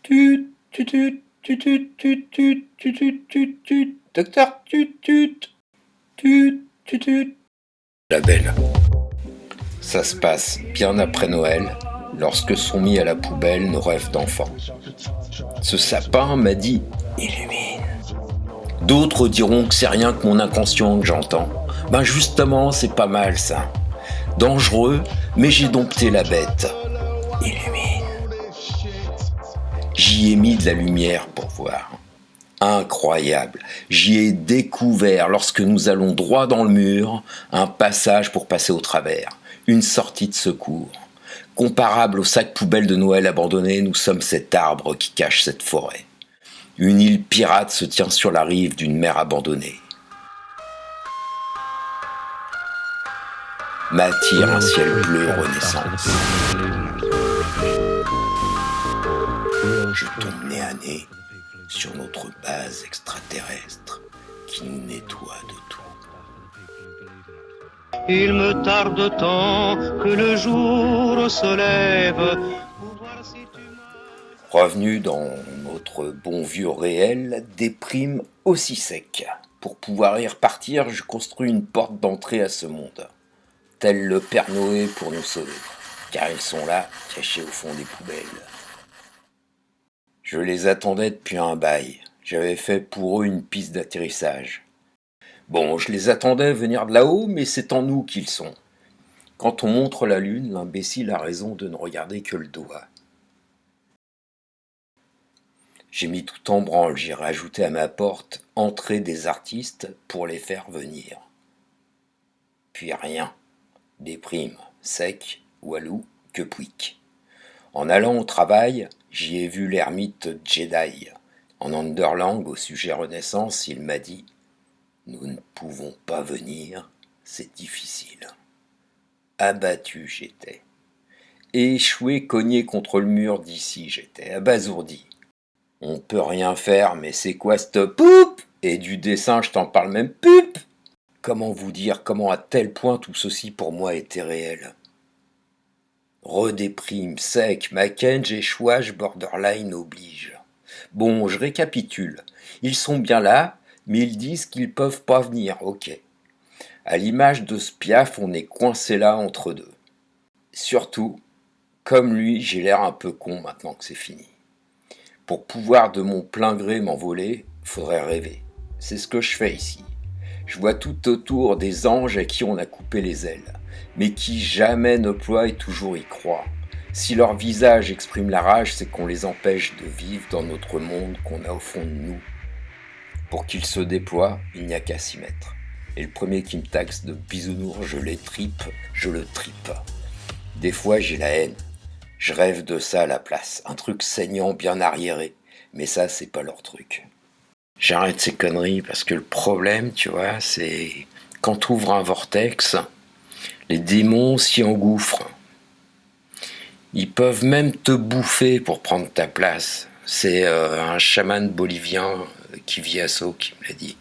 Tut, tut, tut, tut, tut, tut, tut, tut, tut, tut, tut. Docteur, tut, tut, tut, tut, tut. La belle. Ça se passe bien après Noël, lorsque sont mis à la poubelle nos rêves d'enfants. Ce sapin m'a dit « illumine ». D'autres diront que c'est rien que mon inconscient que j'entends. Ben justement, c'est pas mal ça. Dangereux, mais j'ai dompté la bête. Illumine. J'y ai mis de la lumière pour voir. Incroyable. J'y ai découvert, lorsque nous allons droit dans le mur, un passage pour passer au travers, une sortie de secours. Comparable au sac poubelle de Noël abandonné, nous sommes cet arbre qui cache cette forêt. Une île pirate se tient sur la rive d'une mer abandonnée. M'attire un ciel bleu renaissance. Je tombe nez à nez sur notre base extraterrestre qui nous nettoie de tout. Il me tarde tant que le jour se lève. Revenu dans notre bon vieux réel, déprime aussi sec. Pour pouvoir y repartir, je construis une porte d'entrée à ce monde. Tel le Père Noé pour nous sauver, car ils sont là, cachés au fond des poubelles. Je les attendais depuis un bail. J'avais fait pour eux une piste d'atterrissage. Bon, je les attendais venir de là-haut, mais c'est en nous qu'ils sont. Quand on montre la lune, l'imbécile a raison de ne regarder que le doigt. J'ai mis tout en branle, j'ai rajouté à ma porte « Entrée des artistes » pour les faire venir. Puis rien. Déprime, sec, walou, que pouic. En allant au travail, j'y ai vu l'ermite Jedi. En underlang, au sujet Renaissance, il m'a dit « Nous ne pouvons pas venir, c'est difficile. » Abattu j'étais. Échoué, cogné contre le mur d'ici, j'étais abasourdi. On peut rien faire, mais c'est quoi cette poupe? Et du dessin, je t'en parle même pup. Comment vous dire, comment à tel point tout ceci pour moi était réel? Redéprime, sec, Mackenzie, échouage, borderline oblige. Bon, je récapitule. Ils sont bien là, mais ils disent qu'ils peuvent pas venir, ok. À l'image de ce Piaf, on est coincé là entre deux. Surtout, comme lui, j'ai l'air un peu con maintenant que c'est fini. Pour pouvoir de mon plein gré m'envoler, faudrait rêver. C'est ce que je fais ici. Je vois tout autour des anges à qui on a coupé les ailes, mais qui jamais ne ploient et toujours y croient. Si leur visage exprime la rage, c'est qu'on les empêche de vivre dans notre monde qu'on a au fond de nous. Pour qu'ils se déploient, il n'y a qu'à s'y mettre. Et le premier qui me taxe de bisounours, je les tripe, je le tripe. Des fois, j'ai la haine. Je rêve de ça à la place, un truc saignant bien arriéré, mais ça, c'est pas leur truc. J'arrête ces conneries parce que le problème, tu vois, c'est quand tu ouvres un vortex, les démons s'y engouffrent. Ils peuvent même te bouffer pour prendre ta place. C'est un chaman bolivien qui vit à Sceaux qui me l'a dit.